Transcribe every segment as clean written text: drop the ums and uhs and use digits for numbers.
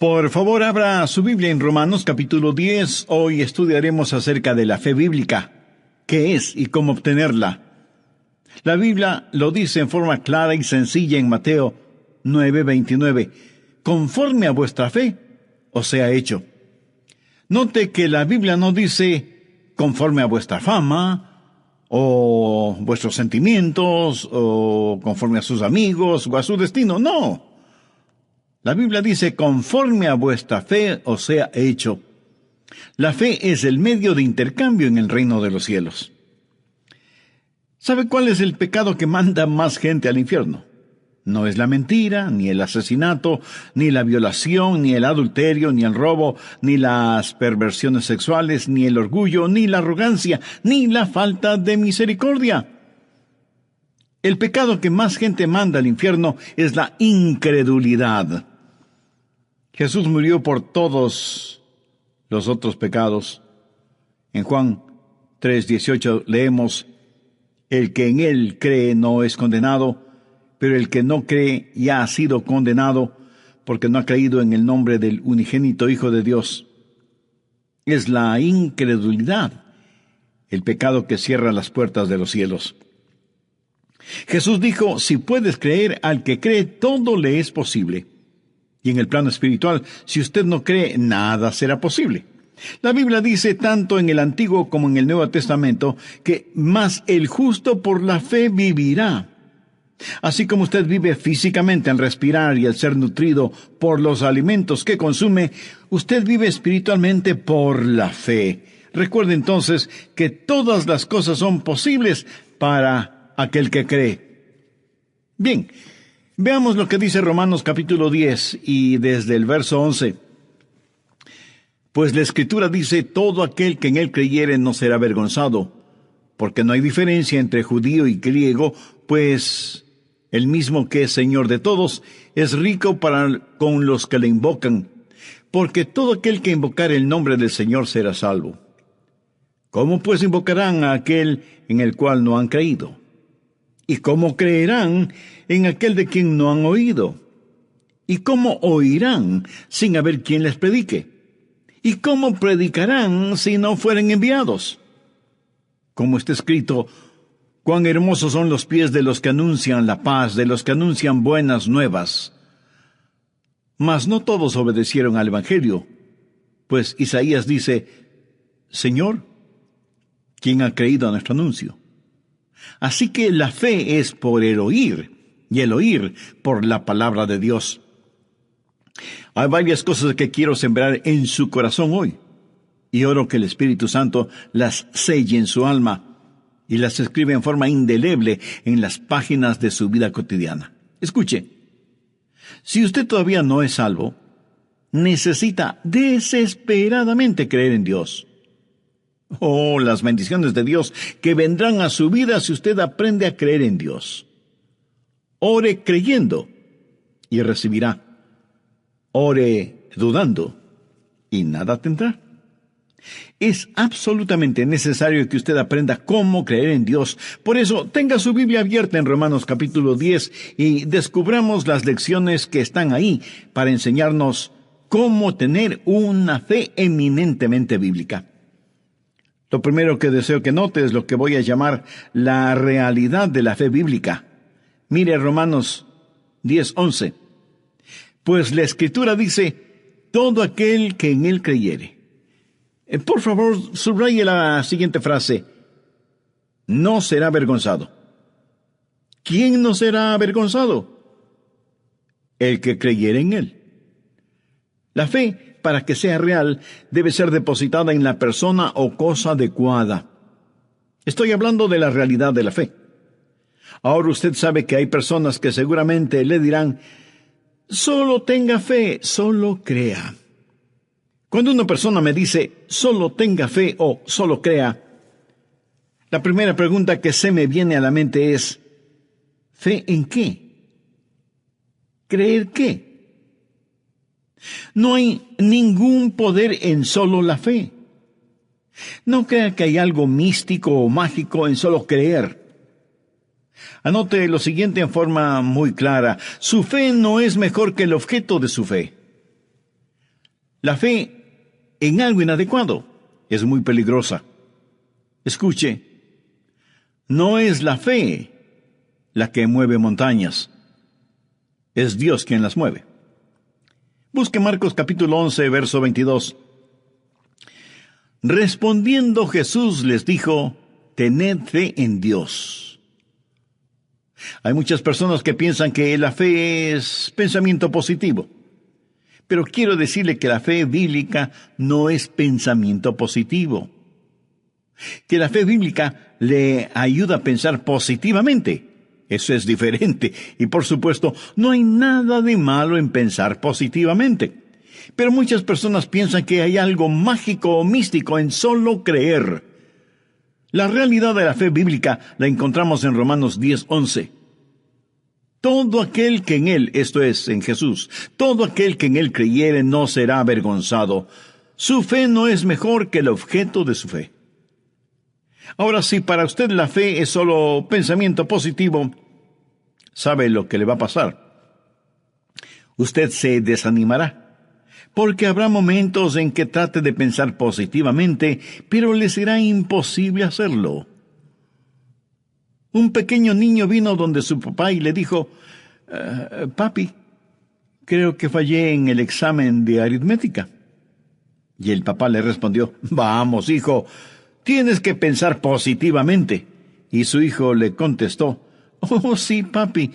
Por favor, abra su Biblia en Romanos capítulo 10. Hoy estudiaremos acerca de la fe bíblica, qué es y cómo obtenerla. La Biblia lo dice en forma clara y sencilla en Mateo 9:29. Conforme a vuestra fe os sea hecho. Note que la Biblia no dice conforme a vuestra fama, o vuestros sentimientos, o conforme a sus amigos, o a su destino. No. La Biblia dice, conforme a vuestra fe os sea hecho. La fe es el medio de intercambio en el reino de los cielos. ¿Sabe cuál es el pecado que manda más gente al infierno? No es la mentira, ni el asesinato, ni la violación, ni el adulterio, ni el robo, ni las perversiones sexuales, ni el orgullo, ni la arrogancia, ni la falta de misericordia. El pecado que más gente manda al infierno es la incredulidad. Jesús murió por todos los otros pecados. En Juan 3:18 leemos, el que en él cree no es condenado, pero el que no cree ya ha sido condenado, porque no ha creído en el nombre del unigénito Hijo de Dios. Es la incredulidad, el pecado que cierra las puertas de los cielos. Jesús dijo, si puedes creer, al que cree todo le es posible. Y en el plano espiritual, si usted no cree, nada será posible. La Biblia dice, tanto en el Antiguo como en el Nuevo Testamento, que más el justo por la fe vivirá. Así como usted vive físicamente al respirar y al ser nutrido por los alimentos que consume, usted vive espiritualmente por la fe. Recuerde entonces que todas las cosas son posibles para aquel que cree. Bien, veamos lo que dice Romanos capítulo 10 y desde el verso 11. Pues la Escritura dice, todo aquel que en él creyere no será avergonzado, porque no hay diferencia entre judío y griego, pues el mismo que es Señor de todos es rico con los que le invocan, porque todo aquel que invocare el nombre del Señor será salvo. ¿Cómo pues invocarán a aquel en el cual no han creído? ¿Y cómo creerán en aquel de quien no han oído? ¿Y cómo oirán sin haber quien les predique? ¿Y cómo predicarán si no fueren enviados? Como está escrito, cuán hermosos son los pies de los que anuncian la paz, de los que anuncian buenas nuevas. Mas no todos obedecieron al Evangelio, pues Isaías dice, Señor, ¿quién ha creído a nuestro anuncio? Así que la fe es por el oír, y el oír por la palabra de Dios. Hay varias cosas que quiero sembrar en su corazón hoy, y oro que el Espíritu Santo las selle en su alma, y las escribe en forma indeleble en las páginas de su vida cotidiana. Escuche, si usted todavía no es salvo, necesita desesperadamente creer en Dios. Oh, las bendiciones de Dios que vendrán a su vida si usted aprende a creer en Dios. Ore creyendo y recibirá. Ore dudando y nada tendrá. Es absolutamente necesario que usted aprenda cómo creer en Dios. Por eso, tenga su Biblia abierta en Romanos capítulo 10 y descubramos las lecciones que están ahí para enseñarnos cómo tener una fe eminentemente bíblica. Lo primero que deseo que note es lo que voy a llamar la realidad de la fe bíblica. Mire Romanos 10:11. Pues la Escritura dice, todo aquel que en él creyere. Por favor, subraye la siguiente frase. No será avergonzado. ¿Quién no será avergonzado? El que creyere en él. La fe, para que sea real, debe ser depositada en la persona o cosa adecuada. Estoy hablando de la realidad de la fe. Ahora usted sabe que hay personas que seguramente le dirán, solo tenga fe, solo crea. Cuando una persona me dice, solo tenga fe o solo crea, la primera pregunta que se me viene a la mente es, ¿fe en qué? ¿Creer qué? No hay ningún poder en solo la fe. No crea que hay algo místico o mágico en solo creer. Anote lo siguiente en forma muy clara. Su fe no es mejor que el objeto de su fe. La fe en algo inadecuado es muy peligrosa. Escuche, no es la fe la que mueve montañas, es Dios quien las mueve. Busque Marcos capítulo 11, verso 22. Respondiendo Jesús les dijo, tened fe en Dios. Hay muchas personas que piensan que la fe es pensamiento positivo. Pero quiero decirle que la fe bíblica no es pensamiento positivo. Que la fe bíblica le ayuda a pensar positivamente. Eso es diferente. Y por supuesto, no hay nada de malo en pensar positivamente. Pero muchas personas piensan que hay algo mágico o místico en solo creer. La realidad de la fe bíblica la encontramos en Romanos 10:11. Todo aquel que en Él, esto es, en Jesús, todo aquel que en Él creyere no será avergonzado. Su fe no es mejor que el objeto de su fe. Ahora, si para usted la fe es solo pensamiento positivo, ¿sabe lo que le va a pasar? Usted se desanimará, porque habrá momentos en que trate de pensar positivamente, pero le será imposible hacerlo. Un pequeño niño vino donde su papá y le dijo, papi, creo que fallé en el examen de aritmética. Y el papá le respondió, vamos, hijo, tienes que pensar positivamente. Y su hijo le contestó, oh, sí, papi,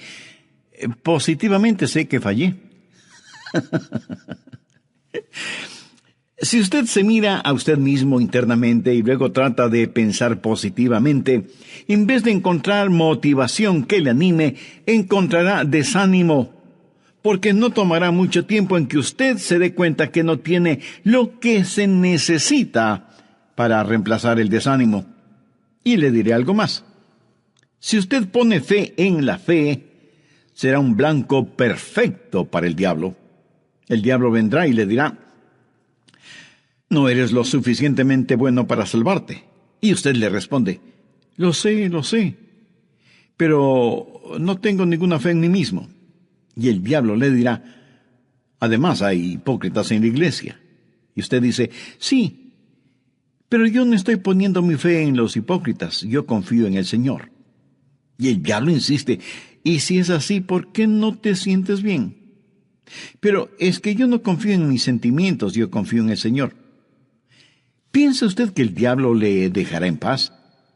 positivamente sé que fallé. Si usted se mira a usted mismo internamente y luego trata de pensar positivamente, en vez de encontrar motivación que le anime, encontrará desánimo, porque no tomará mucho tiempo en que usted se dé cuenta que no tiene lo que se necesita para reemplazar el desánimo. Y le diré algo más. Si usted pone fe en la fe, será un blanco perfecto para el diablo. El diablo vendrá y le dirá, no eres lo suficientemente bueno para salvarte. Y usted le responde, lo sé, pero no tengo ninguna fe en mí mismo. Y el diablo le dirá, además hay hipócritas en la iglesia. Y usted dice, sí, pero yo no estoy poniendo mi fe en los hipócritas, yo confío en el Señor. Y el diablo insiste, y si es así, ¿por qué no te sientes bien? Pero es que yo no confío en mis sentimientos, yo confío en el Señor. ¿Piensa usted que el diablo le dejará en paz?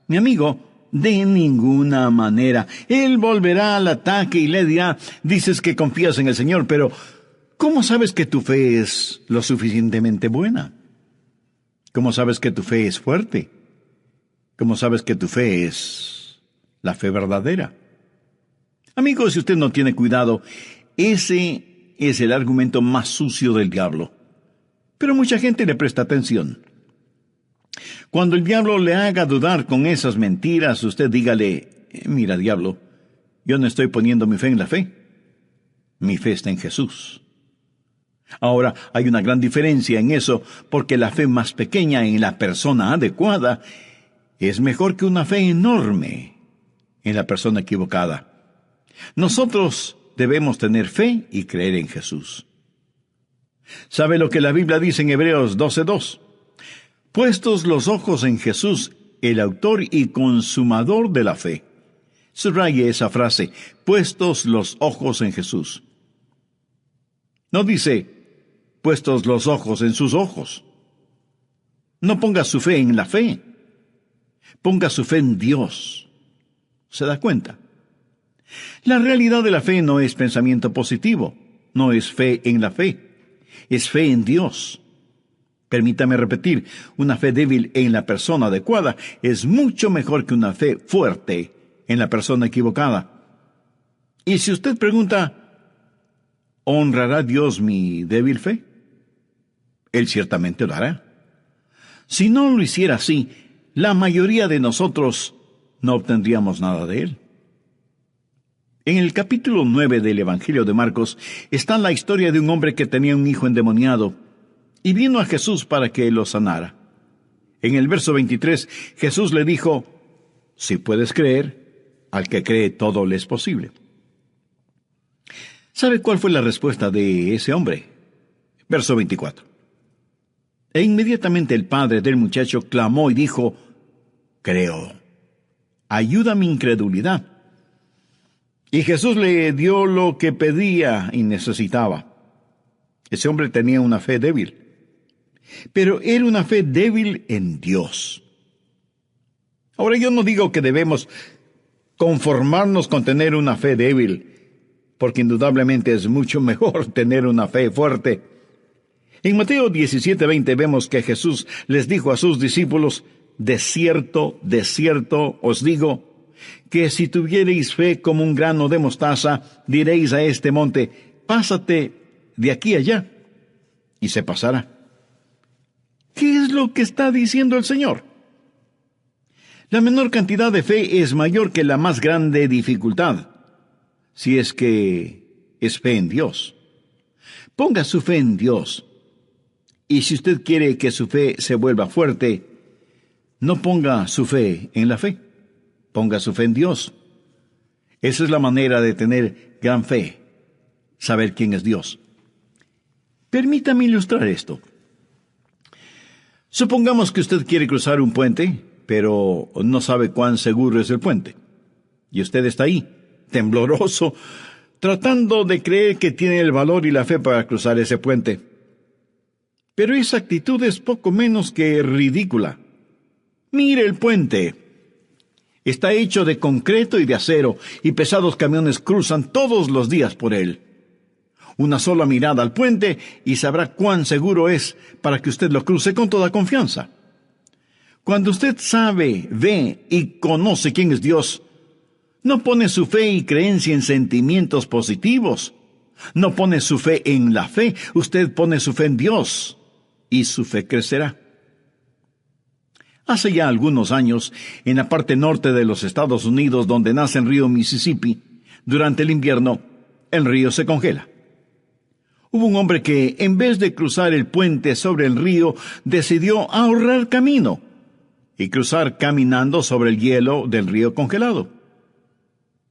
Mi amigo, de ninguna manera. Él volverá al ataque y le dirá, dices que confías en el Señor, pero ¿cómo sabes que tu fe es lo suficientemente buena? ¿Cómo sabes que tu fe es fuerte? ¿Cómo sabes que tu fe es la fe verdadera? Amigo, si usted no tiene cuidado, ese es el argumento más sucio del diablo. Pero mucha gente le presta atención. Cuando el diablo le haga dudar con esas mentiras, usted dígale, mira, diablo, yo no estoy poniendo mi fe en la fe. Mi fe está en Jesús. Ahora, hay una gran diferencia en eso, porque la fe más pequeña en la persona adecuada es mejor que una fe enorme en la persona equivocada. Nosotros debemos tener fe y creer en Jesús. ¿Sabe lo que la Biblia dice en Hebreos 12:2? Puestos los ojos en Jesús, el autor y consumador de la fe. Subraye esa frase, puestos los ojos en Jesús. No dice, puestos los ojos en sus ojos. No ponga su fe en la fe. Ponga su fe en Dios. ¿Se da cuenta? La realidad de la fe no es pensamiento positivo, no es fe en la fe, es fe en Dios. Permítame repetir, una fe débil en la persona adecuada es mucho mejor que una fe fuerte en la persona equivocada. Y si usted pregunta, ¿honrará Dios mi débil fe? Él ciertamente lo hará. Si no lo hiciera así, la mayoría de nosotros no obtendríamos nada de Él. En el capítulo 9 del Evangelio de Marcos está la historia de un hombre que tenía un hijo endemoniado y vino a Jesús para que lo sanara. En el verso 23, Jesús le dijo, si puedes creer, al que cree todo le es posible. ¿Sabe cuál fue la respuesta de ese hombre? Verso 24. E inmediatamente el padre del muchacho clamó y dijo: creo, ayuda mi incredulidad. Y Jesús le dio lo que pedía y necesitaba. Ese hombre tenía una fe débil, pero era una fe débil en Dios. Ahora, yo no digo que debemos conformarnos con tener una fe débil, porque indudablemente es mucho mejor tener una fe fuerte. En Mateo 17:20 vemos que Jesús les dijo a sus discípulos: de cierto os digo, que si tuviereis fe como un grano de mostaza, diréis a este monte: pásate de aquí allá, y se pasará. ¿Qué es lo que está diciendo el Señor? La menor cantidad de fe es mayor que la más grande dificultad, si es que es fe en Dios. Ponga su fe en Dios. Y si usted quiere que su fe se vuelva fuerte, no ponga su fe en la fe, ponga su fe en Dios. Esa es la manera de tener gran fe, saber quién es Dios. Permítame ilustrar esto. Supongamos que usted quiere cruzar un puente, pero no sabe cuán seguro es el puente. Y usted está ahí, tembloroso, tratando de creer que tiene el valor y la fe para cruzar ese puente. Pero esa actitud es poco menos que ridícula. Mire el puente. Está hecho de concreto y de acero, y pesados camiones cruzan todos los días por él. Una sola mirada al puente y sabrá cuán seguro es para que usted lo cruce con toda confianza. Cuando usted sabe, ve y conoce quién es Dios, no pone su fe y creencia en sentimientos positivos. No pone su fe en la fe, usted pone su fe en Dios, y su fe crecerá. Hace ya algunos años, en la parte norte de los Estados Unidos, donde nace el río Mississippi, durante el invierno, el río se congela. Hubo un hombre que, en vez de cruzar el puente sobre el río, decidió ahorrar camino y cruzar caminando sobre el hielo del río congelado.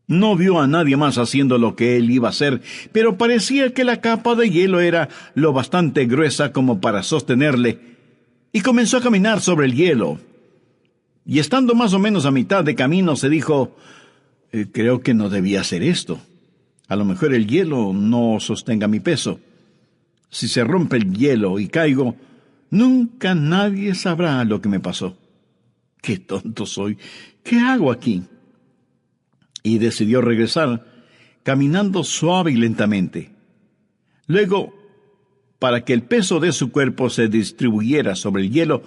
No vio a nadie más haciendo lo que él iba a hacer, pero parecía que la capa de hielo era lo bastante gruesa como para sostenerle, y comenzó a caminar sobre el hielo. Y estando más o menos a mitad de camino, se dijo: creo que no debía hacer esto. A lo mejor el hielo no sostenga mi peso. Si se rompe el hielo y caigo, nunca nadie sabrá lo que me pasó. ¡Qué tonto soy! ¿Qué hago aquí? Y decidió regresar, caminando suave y lentamente. Luego, para que el peso de su cuerpo se distribuyera sobre el hielo,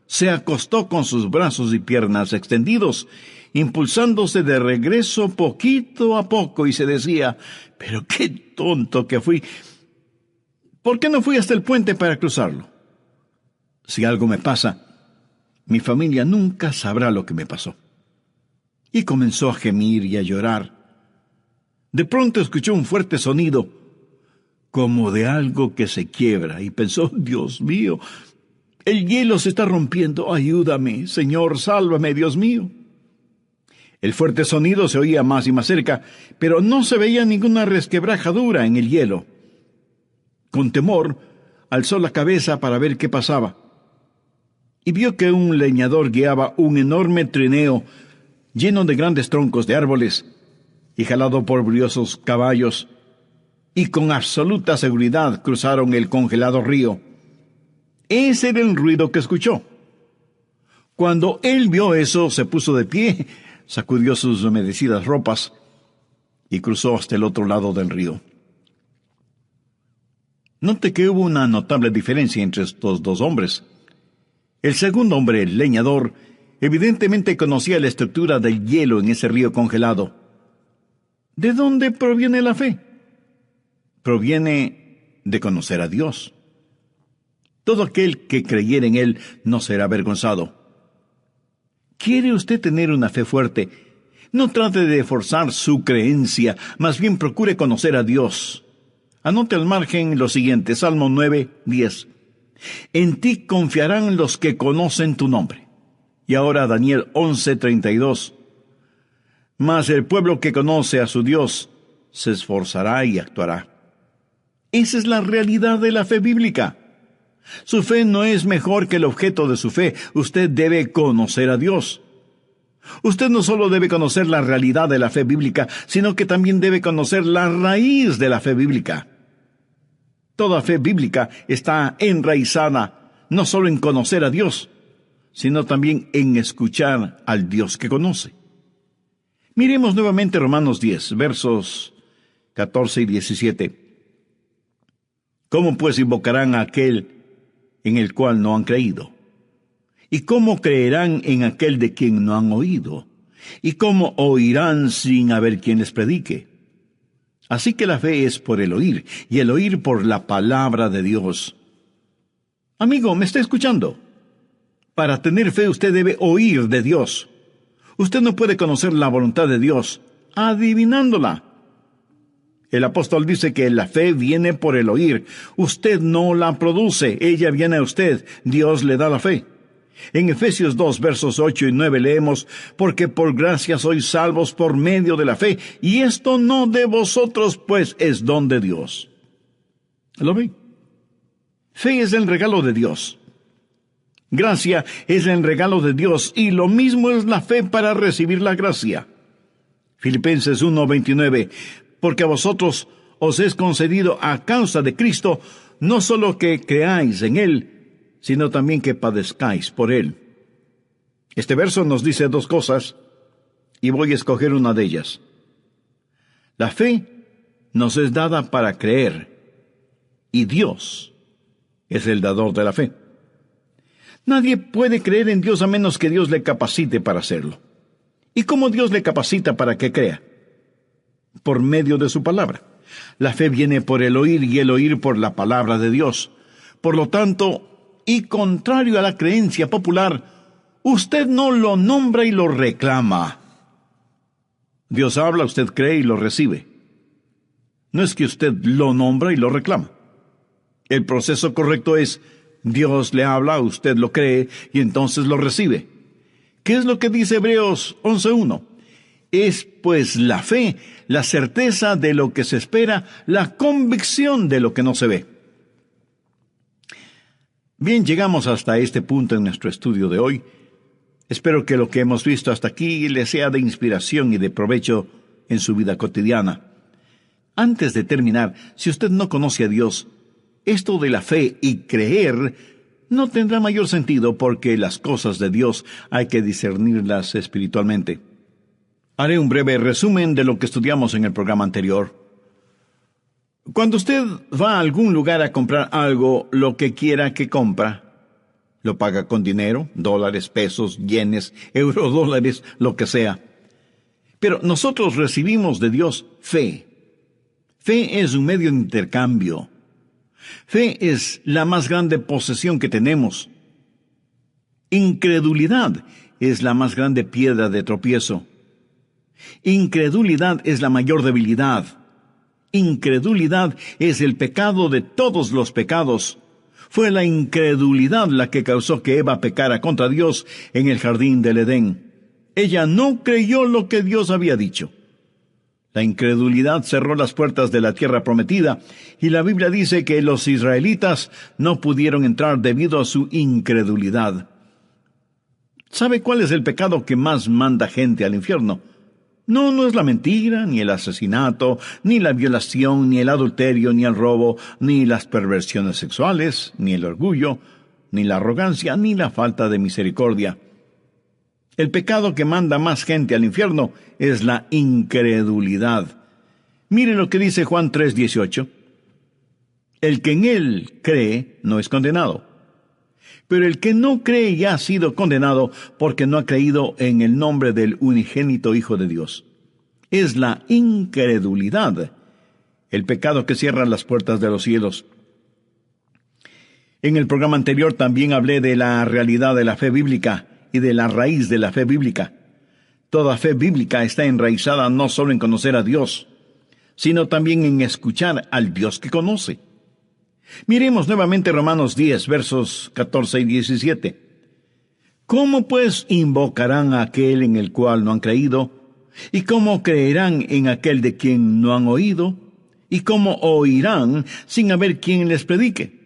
se acostó con sus brazos y piernas extendidos, impulsándose de regreso poquito a poco, y se decía: «¡Pero qué tonto que fui! ¿Por qué no fui hasta el puente para cruzarlo? Si algo me pasa, mi familia nunca sabrá lo que me pasó». Y comenzó a gemir y a llorar. De pronto escuchó un fuerte sonido, como de algo que se quiebra, y pensó: «Dios mío, el hielo se está rompiendo. Ayúdame, Señor, sálvame, Dios mío». El fuerte sonido se oía más y más cerca, pero no se veía ninguna resquebrajadura en el hielo. Con temor, alzó la cabeza para ver qué pasaba, y vio que un leñador guiaba un enorme trineo lleno de grandes troncos de árboles, y jalado por briosos caballos, y con absoluta seguridad cruzaron el congelado río. Ese era el ruido que escuchó. Cuando él vio eso, se puso de pie, sacudió sus humedecidas ropas, y cruzó hasta el otro lado del río. Note que hubo una notable diferencia entre estos dos hombres. El segundo hombre, el leñador, evidentemente conocía la estructura del hielo en ese río congelado. ¿De dónde proviene la fe? Proviene de conocer a Dios. Todo aquel que creyere en Él no será avergonzado. ¿Quiere usted tener una fe fuerte? No trate de forzar su creencia, más bien procure conocer a Dios. Anote al margen lo siguiente, Salmo 9:10. En ti confiarán los que conocen tu nombre. Y ahora Daniel 11:32. Mas el pueblo que conoce a su Dios se esforzará y actuará. Esa es la realidad de la fe bíblica. Su fe no es mejor que el objeto de su fe. Usted debe conocer a Dios. Usted no solo debe conocer la realidad de la fe bíblica, sino que también debe conocer la raíz de la fe bíblica. Toda fe bíblica está enraizada no solo en conocer a Dios, sino también en escuchar al Dios que conoce. Miremos nuevamente Romanos 10, versos 14 y 17. ¿Cómo pues invocarán a aquel en el cual no han creído? ¿Y cómo creerán en aquel de quien no han oído? ¿Y cómo oirán sin haber quien les predique? Así que la fe es por el oír, y el oír por la palabra de Dios. Amigo, ¿me está escuchando? Para tener fe usted debe oír de Dios. Usted no puede conocer la voluntad de Dios adivinándola. El apóstol dice que la fe viene por el oír. Usted no la produce, ella viene a usted. Dios le da la fe. En Efesios 2, versos 8 y 9 leemos, porque por gracia sois salvos por medio de la fe, y esto no de vosotros, pues es don de Dios. ¿Lo ve? Fe es el regalo de Dios. Gracia es el regalo de Dios, y lo mismo es la fe para recibir la gracia. Filipenses 1, 29, porque a vosotros os es concedido a causa de Cristo, no solo que creáis en Él, sino también que padezcáis por Él. Este verso nos dice dos cosas, y voy a escoger una de ellas. La fe nos es dada para creer, y Dios es el dador de la fe. Nadie puede creer en Dios a menos que Dios le capacite para hacerlo. ¿Y cómo Dios le capacita para que crea? Por medio de su palabra. La fe viene por el oír y el oír por la palabra de Dios. Por lo tanto, y contrario a la creencia popular, usted no lo nombra y lo reclama. Dios habla, usted cree y lo recibe. No es que usted lo nombra y lo reclama. El proceso correcto es, Dios le habla, usted lo cree y entonces lo recibe. ¿Qué es lo que dice Hebreos 11:1? Es pues la fe, la certeza de lo que se espera, la convicción de lo que no se ve. Bien, llegamos hasta este punto en nuestro estudio de hoy. Espero que lo que hemos visto hasta aquí le sea de inspiración y de provecho en su vida cotidiana. Antes de terminar, si usted no conoce a Dios, esto de la fe y creer no tendrá mayor sentido porque las cosas de Dios hay que discernirlas espiritualmente. Haré un breve resumen de lo que estudiamos en el programa anterior. Cuando usted va a algún lugar a comprar algo, lo que quiera que compra, lo paga con dinero, dólares, pesos, yenes, eurodólares, lo que sea. Pero nosotros recibimos de Dios fe. Fe es un medio de intercambio. Fe es la más grande posesión que tenemos. Incredulidad es la más grande piedra de tropiezo. Incredulidad es la mayor debilidad. Incredulidad es el pecado de todos los pecados. Fue la incredulidad la que causó que Eva pecara contra Dios en el jardín del Edén. Ella no creyó lo que Dios había dicho. La incredulidad cerró las puertas de la tierra prometida, y la Biblia dice que los israelitas no pudieron entrar debido a su incredulidad. ¿Sabe cuál es el pecado que más manda gente al infierno? No es la mentira, ni el asesinato, ni la violación, ni el adulterio, ni el robo, ni las perversiones sexuales, ni el orgullo, ni la arrogancia, ni la falta de misericordia. El pecado que manda más gente al infierno es la incredulidad. Mire lo que dice Juan 3:18. El que en él cree no es condenado. Pero el que no cree ya ha sido condenado porque no ha creído en el nombre del unigénito Hijo de Dios. Es la incredulidad, el pecado que cierra las puertas de los cielos. En el programa anterior también hablé de la realidad de la fe bíblica y de la raíz de la fe bíblica. Toda fe bíblica está enraizada no solo en conocer a Dios, sino también en escuchar al Dios que conoce. Miremos nuevamente Romanos 10, versos 14 y 17. ¿Cómo pues invocarán a aquel en el cual no han creído? ¿Y cómo creerán en aquel de quien no han oído? ¿Y cómo oirán sin haber quien les predique?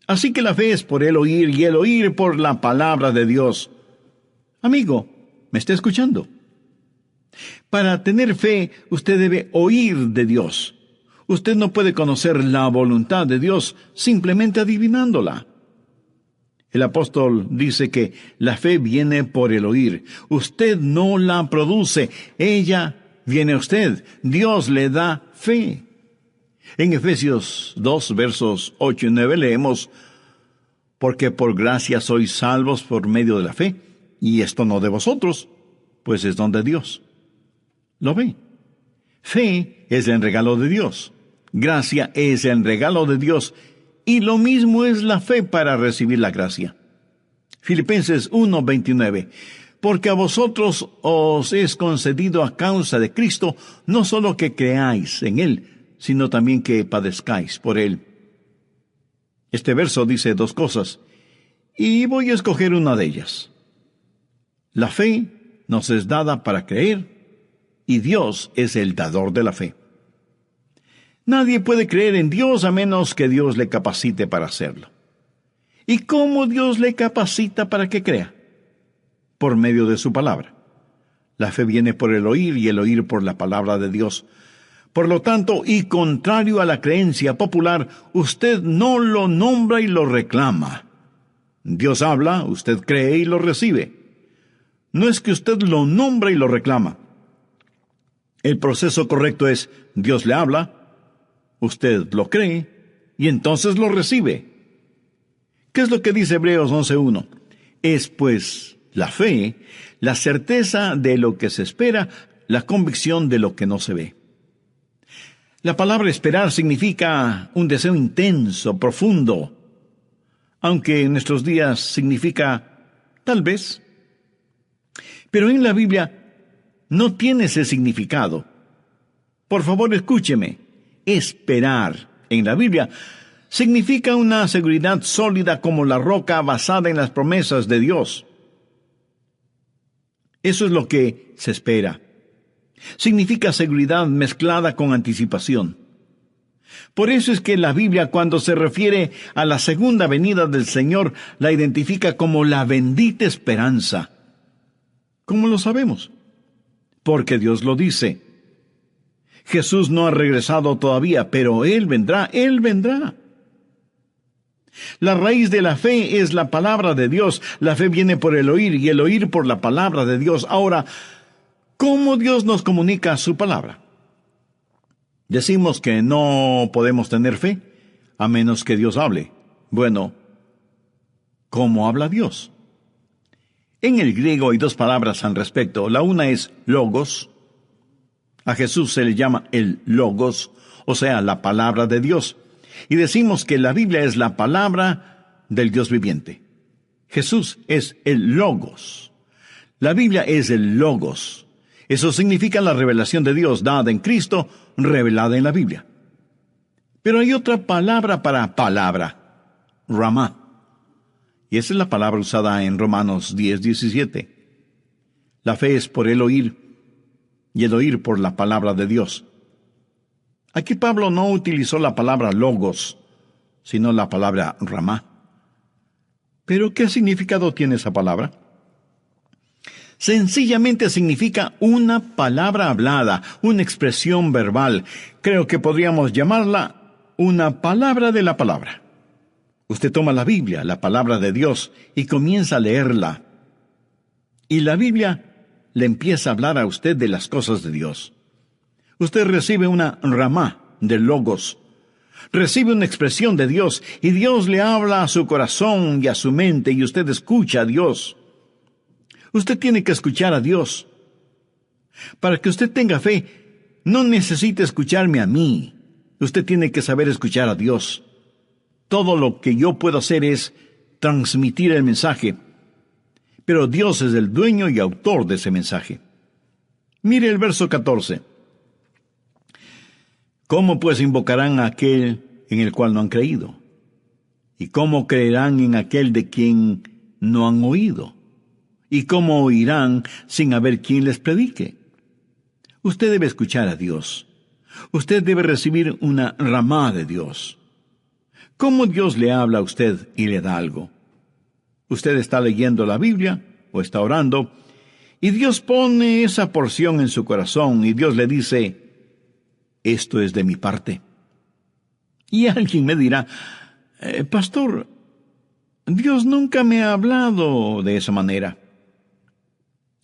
Así que la fe es por el oír y el oír por la palabra de Dios. Amigo, ¿me está escuchando? Para tener fe, usted debe oír de Dios. Usted no puede conocer la voluntad de Dios simplemente adivinándola. El apóstol dice que la fe viene por el oír. Usted no la produce, ella viene a usted. Dios le da fe. En Efesios 2, versos 8 y 9 leemos: porque por gracia sois salvos por medio de la fe, y esto no de vosotros, pues es don de Dios. ¿Lo ve? Fe es el regalo de Dios. Gracia es el regalo de Dios. Y lo mismo es la fe para recibir la gracia. Filipenses 1:29. Porque a vosotros os es concedido a causa de Cristo, no solo que creáis en Él, sino también que padezcáis por Él. Este verso dice dos cosas, y voy a escoger una de ellas. La fe nos es dada para creer, y Dios es el dador de la fe. Nadie puede creer en Dios a menos que Dios le capacite para hacerlo. ¿Y cómo Dios le capacita para que crea? Por medio de su palabra. La fe viene por el oír y el oír por la palabra de Dios. Por lo tanto, y contrario a la creencia popular, usted no lo nombra y lo reclama. Dios habla, usted cree y lo recibe. No es que usted lo nombra y lo reclama. El proceso correcto es: Dios le habla, usted lo cree, y entonces lo recibe. ¿Qué es lo que dice Hebreos 11:1? Es pues la fe, la certeza de lo que se espera, la convicción de lo que no se ve. La palabra esperar significa un deseo intenso, profundo, aunque en nuestros días significa tal vez. Pero en la Biblia no tiene ese significado. Por favor, escúcheme. Esperar en la Biblia significa una seguridad sólida como la roca basada en las promesas de Dios. Eso es lo que se espera. Significa seguridad mezclada con anticipación. Por eso es que la Biblia, cuando se refiere a la segunda venida del Señor, la identifica como la bendita esperanza. ¿Cómo lo sabemos? Porque Dios lo dice. Jesús no ha regresado todavía, pero Él vendrá, Él vendrá. La raíz de la fe es la palabra de Dios. La fe viene por el oír y el oír por la palabra de Dios. Ahora, ¿cómo Dios nos comunica su palabra? Decimos que no podemos tener fe a menos que Dios hable. Bueno, ¿cómo habla Dios? En el griego hay dos palabras al respecto. La una es logos. A Jesús se le llama el logos, o sea, la palabra de Dios. Y decimos que la Biblia es la palabra del Dios viviente. Jesús es el logos. La Biblia es el logos. Eso significa la revelación de Dios dada en Cristo, revelada en la Biblia. Pero hay otra palabra para palabra, ramá. Y esa es la palabra usada en Romanos 10:17. La fe es por el oír, y el oír por la palabra de Dios. Aquí Pablo no utilizó la palabra logos, sino la palabra ramá. ¿Pero qué significado tiene esa palabra? Sencillamente significa una palabra hablada, una expresión verbal. Creo que podríamos llamarla una palabra de la palabra. Usted toma la Biblia, la palabra de Dios, y comienza a leerla. Y la Biblia le empieza a hablar a usted de las cosas de Dios. Usted recibe una ramá del logos. Recibe una expresión de Dios, y Dios le habla a su corazón y a su mente, y usted escucha a Dios. Usted tiene que escuchar a Dios. Para que usted tenga fe, no necesita escucharme a mí. Usted tiene que saber escuchar a Dios. Todo lo que yo puedo hacer es transmitir el mensaje. Pero Dios es el dueño y autor de ese mensaje. Mire el verso 14. ¿Cómo pues invocarán a aquel en el cual no han creído? ¿Y cómo creerán en aquel de quien no han oído? ¿Y cómo oirán sin haber quien les predique? Usted debe escuchar a Dios. Usted debe recibir una ramá de Dios. ¿Cómo Dios le habla a usted y le da algo? Usted está leyendo la Biblia o está orando, y Dios pone esa porción en su corazón, y Dios le dice, esto es de mi parte. Y alguien me dirá, pastor, Dios nunca me ha hablado de esa manera.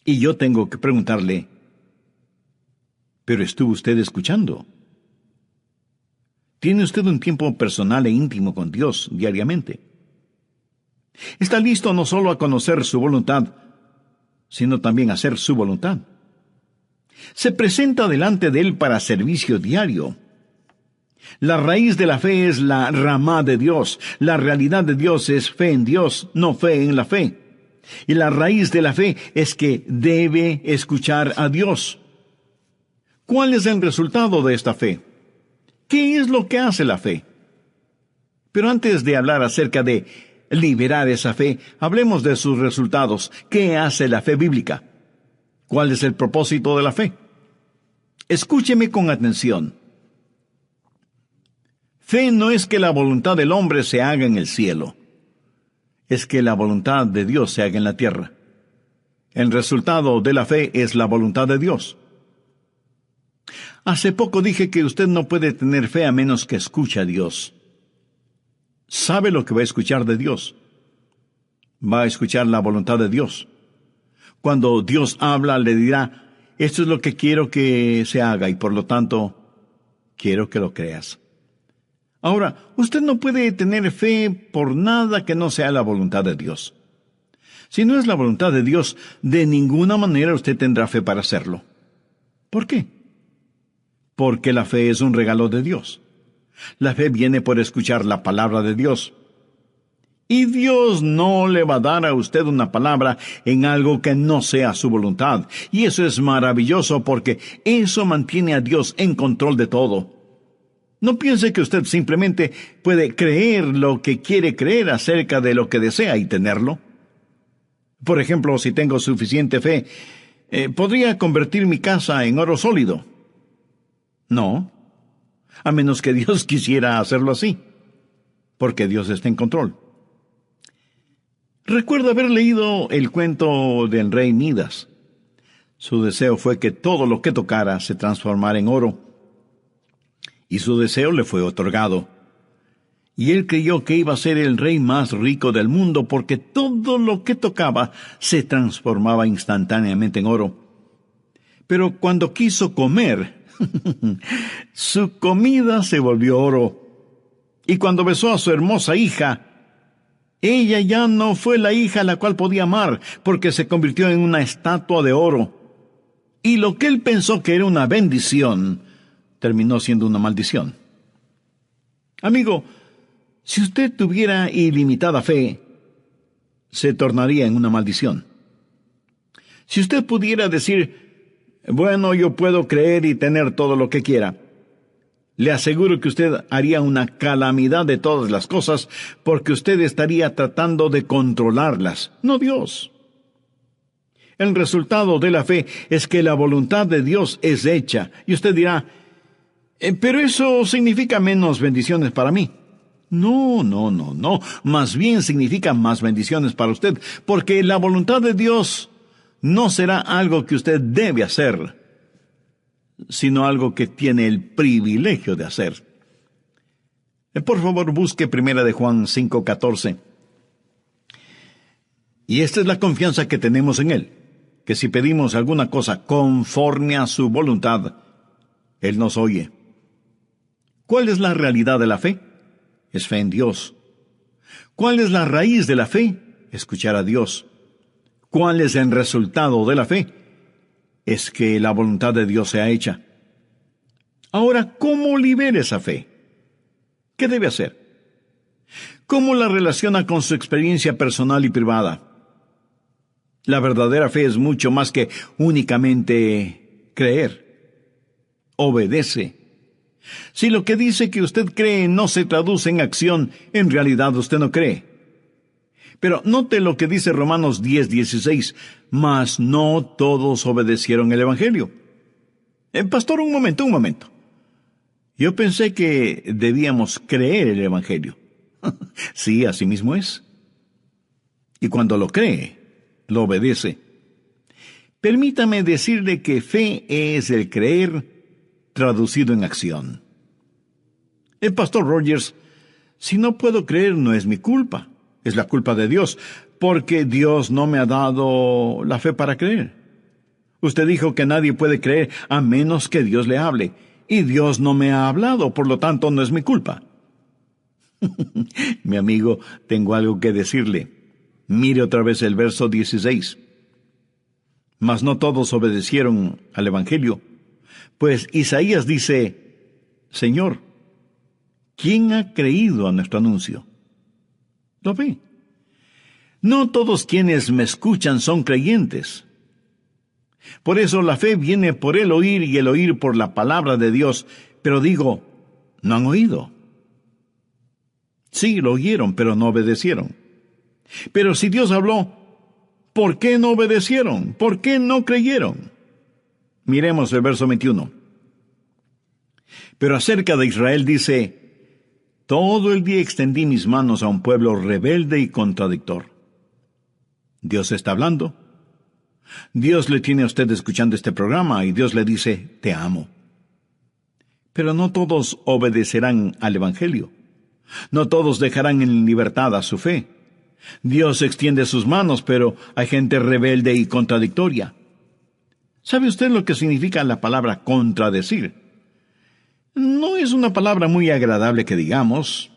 Y yo tengo que preguntarle, ¿pero estuvo usted escuchando? ¿Tiene usted un tiempo personal e íntimo con Dios diariamente? ¿Está listo no solo a conocer su voluntad, sino también a hacer su voluntad? Se presenta delante de Él para servicio diario. La raíz de la fe es la ramá de Dios. La realidad de Dios es fe en Dios, no fe en la fe. Y la raíz de la fe es que debe escuchar a Dios. ¿Cuál es el resultado de esta fe? ¿Qué es lo que hace la fe? Pero antes de hablar acerca de liberar esa fe, hablemos de sus resultados. ¿Qué hace la fe bíblica? ¿Cuál es el propósito de la fe? Escúcheme con atención. Fe no es que la voluntad del hombre se haga en el cielo. Es que la voluntad de Dios se haga en la tierra. El resultado de la fe es la voluntad de Dios. Hace poco dije que usted no puede tener fe a menos que escuche a Dios. ¿Sabe lo que va a escuchar de Dios? Va a escuchar la voluntad de Dios. Cuando Dios habla, le dirá, esto es lo que quiero que se haga y por lo tanto, quiero que lo creas. Ahora, usted no puede tener fe por nada que no sea la voluntad de Dios. Si no es la voluntad de Dios, de ninguna manera usted tendrá fe para hacerlo. ¿Por qué? Porque la fe es un regalo de Dios. La fe viene por escuchar la palabra de Dios. Y Dios no le va a dar a usted una palabra en algo que no sea su voluntad. Y eso es maravilloso porque eso mantiene a Dios en control de todo. No piense que usted simplemente puede creer lo que quiere creer acerca de lo que desea y tenerlo. Por ejemplo, si tengo suficiente fe, ¿podría convertir mi casa en oro sólido? No, a menos que Dios quisiera hacerlo así, porque Dios está en control. Recuerdo haber leído el cuento del rey Midas. Su deseo fue que todo lo que tocara se transformara en oro. Y su deseo le fue otorgado. Y él creyó que iba a ser el rey más rico del mundo porque todo lo que tocaba se transformaba instantáneamente en oro. Pero cuando quiso comer, su comida se volvió oro. Y cuando besó a su hermosa hija, ella ya no fue la hija a la cual podía amar, porque se convirtió en una estatua de oro. Y lo que él pensó que era una bendición, terminó siendo una maldición. Amigo, si usted tuviera ilimitada fe, se tornaría en una maldición. Si usted pudiera decir, bueno, yo puedo creer y tener todo lo que quiera, le aseguro que usted haría una calamidad de todas las cosas, porque usted estaría tratando de controlarlas, no Dios. El resultado de la fe es que la voluntad de Dios es hecha, y usted dirá, pero eso significa menos bendiciones para mí. No, más bien significa más bendiciones para usted, porque la voluntad de Dios no será algo que usted debe hacer, sino algo que tiene el privilegio de hacer. Por favor, busque 1 de Juan 5:14. Y esta es la confianza que tenemos en Él, que si pedimos alguna cosa conforme a su voluntad, Él nos oye. ¿Cuál es la realidad de la fe? Es fe en Dios. ¿Cuál es la raíz de la fe? Escuchar a Dios. ¿Cuál es el resultado de la fe? Es que la voluntad de Dios sea hecha. Ahora, ¿cómo libera esa fe? ¿Qué debe hacer? ¿Cómo la relaciona con su experiencia personal y privada? La verdadera fe es mucho más que únicamente creer. Obedece. Si lo que dice que usted cree no se traduce en acción, en realidad usted no cree. Pero note lo que dice Romanos 10:16, mas no todos obedecieron el Evangelio. Pastor, un momento. Yo pensé que debíamos creer el Evangelio. Sí, así mismo es. Y cuando lo cree, lo obedece. Permítame decirle que fe es el creer traducido en acción. El pastor Rogers, si no puedo creer no es mi culpa, es la culpa de Dios, porque Dios no me ha dado la fe para creer. Usted dijo que nadie puede creer a menos que Dios le hable, y Dios no me ha hablado, por lo tanto no es mi culpa. Mi amigo, tengo algo que decirle. Mire otra vez el verso 16. Mas no todos obedecieron al Evangelio, pues Isaías dice, Señor, ¿quién ha creído a nuestro anuncio? ¿Lo ve? No todos quienes me escuchan son creyentes. Por eso la fe viene por el oír y el oír por la palabra de Dios. Pero digo, no han oído. Sí, lo oyeron, pero no obedecieron. Pero si Dios habló, ¿por qué no obedecieron? ¿Por qué no creyeron? Miremos el verso 21. Pero acerca de Israel dice, todo el día extendí mis manos a un pueblo rebelde y contradictor. Dios está hablando. Dios le tiene a usted escuchando este programa y Dios le dice, te amo. Pero no todos obedecerán al Evangelio. No todos dejarán en libertad a su fe. Dios extiende sus manos, pero hay gente rebelde y contradictoria. ¿Sabe usted lo que significa la palabra contradecir? No es una palabra muy agradable que digamos,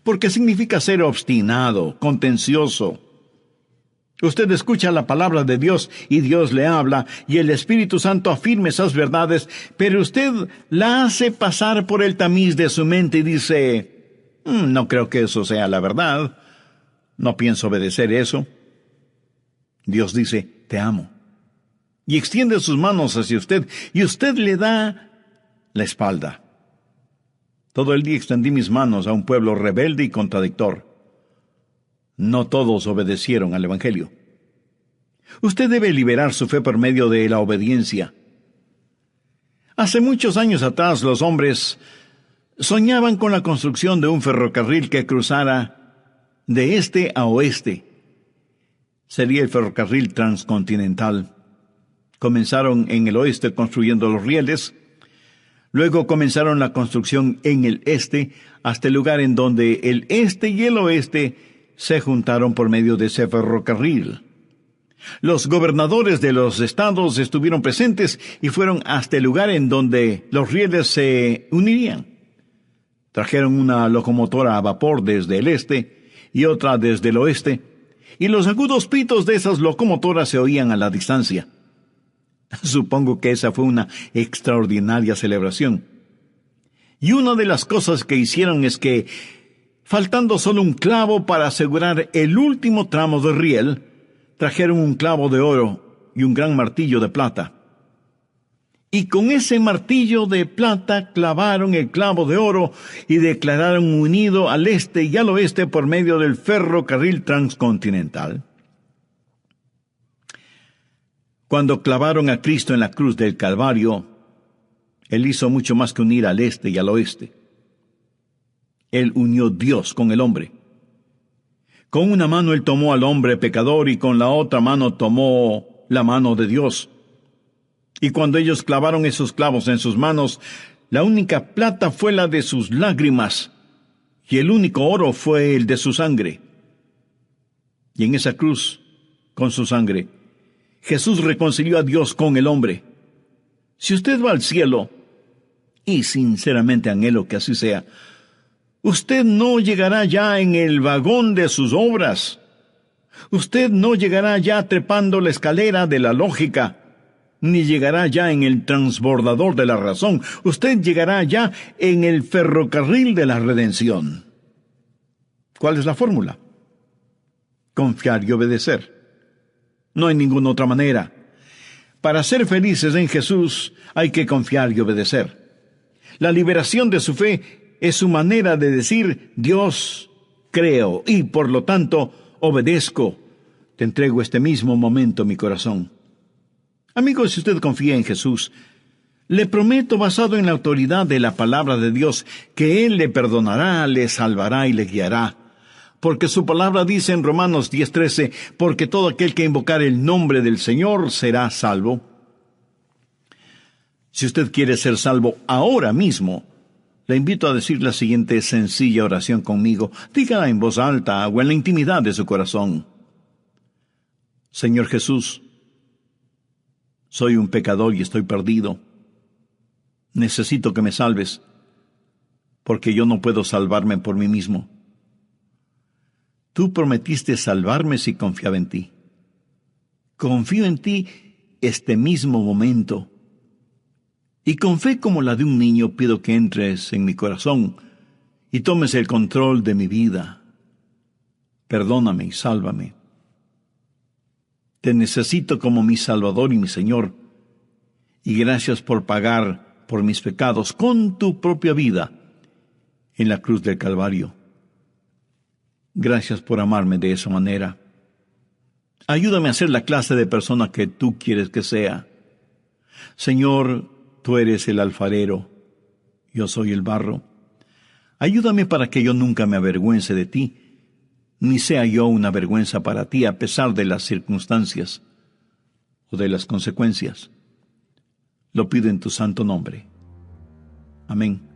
porque significa ser obstinado, contencioso. Usted escucha la palabra de Dios y Dios le habla y el Espíritu Santo afirma esas verdades, pero usted la hace pasar por el tamiz de su mente y dice, no creo que eso sea la verdad, no pienso obedecer eso. Dios dice, te amo. Y extiende sus manos hacia usted y usted le da la espalda. Todo el día extendí mis manos a un pueblo rebelde y contradictor. No todos obedecieron al Evangelio. Usted debe liberar su fe por medio de la obediencia. Hace muchos años atrás los hombres soñaban con la construcción de un ferrocarril que cruzara de este a oeste. Sería el ferrocarril transcontinental. Comenzaron en el oeste construyendo los rieles. Luego comenzaron la construcción en el este hasta el lugar en donde el este y el oeste se juntaron por medio de ese ferrocarril. Los gobernadores de los estados estuvieron presentes y fueron hasta el lugar en donde los rieles se unirían. Trajeron una locomotora a vapor desde el este y otra desde el oeste, y los agudos pitos de esas locomotoras se oían a la distancia. Supongo que esa fue una extraordinaria celebración. Y una de las cosas que hicieron es que, faltando solo un clavo para asegurar el último tramo de riel, trajeron un clavo de oro y un gran martillo de plata. Y con ese martillo de plata clavaron el clavo de oro y declararon unido al este y al oeste por medio del ferrocarril transcontinental. Cuando clavaron a Cristo en la cruz del Calvario, Él hizo mucho más que unir al este y al oeste. Él unió Dios con el hombre. Con una mano Él tomó al hombre pecador y con la otra mano tomó la mano de Dios. Y cuando ellos clavaron esos clavos en sus manos, la única plata fue la de sus lágrimas y el único oro fue el de su sangre. Y en esa cruz, con su sangre, Jesús reconcilió a Dios con el hombre. Si usted va al cielo, y sinceramente anhelo que así sea, usted no llegará ya en el vagón de sus obras. Usted no llegará ya trepando la escalera de la lógica, ni llegará ya en el transbordador de la razón. Usted llegará ya en el ferrocarril de la redención. ¿Cuál es la fórmula? Confiar y obedecer. No hay ninguna otra manera. Para ser felices en Jesús hay que confiar y obedecer. La liberación de su fe es su manera de decir, Dios, creo y por lo tanto obedezco. Te entrego este mismo momento mi corazón. Amigos, si usted confía en Jesús, le prometo, basado en la autoridad de la palabra de Dios, que Él le perdonará, le salvará y le guiará. porque su palabra dice en Romanos 10:13, porque todo aquel que invocare el nombre del Señor será salvo. Si usted quiere ser salvo ahora mismo, le invito a decir la siguiente sencilla oración conmigo. Dígala en voz alta o en la intimidad de su corazón. Señor Jesús, soy un pecador y estoy perdido. Necesito que me salves, porque yo no puedo salvarme por mí mismo. Tú prometiste salvarme si confiaba en ti. Confío en ti este mismo momento. Y con fe como la de un niño pido que entres en mi corazón y tomes el control de mi vida. Perdóname y sálvame. Te necesito como mi Salvador y mi Señor. Y gracias por pagar por mis pecados con tu propia vida en la cruz del Calvario. Gracias por amarme de esa manera. Ayúdame a ser la clase de persona que tú quieres que sea. Señor, tú eres el alfarero, yo soy el barro. Ayúdame para que yo nunca me avergüence de ti, ni sea yo una vergüenza para ti a pesar de las circunstancias o de las consecuencias. Lo pido en tu santo nombre. Amén.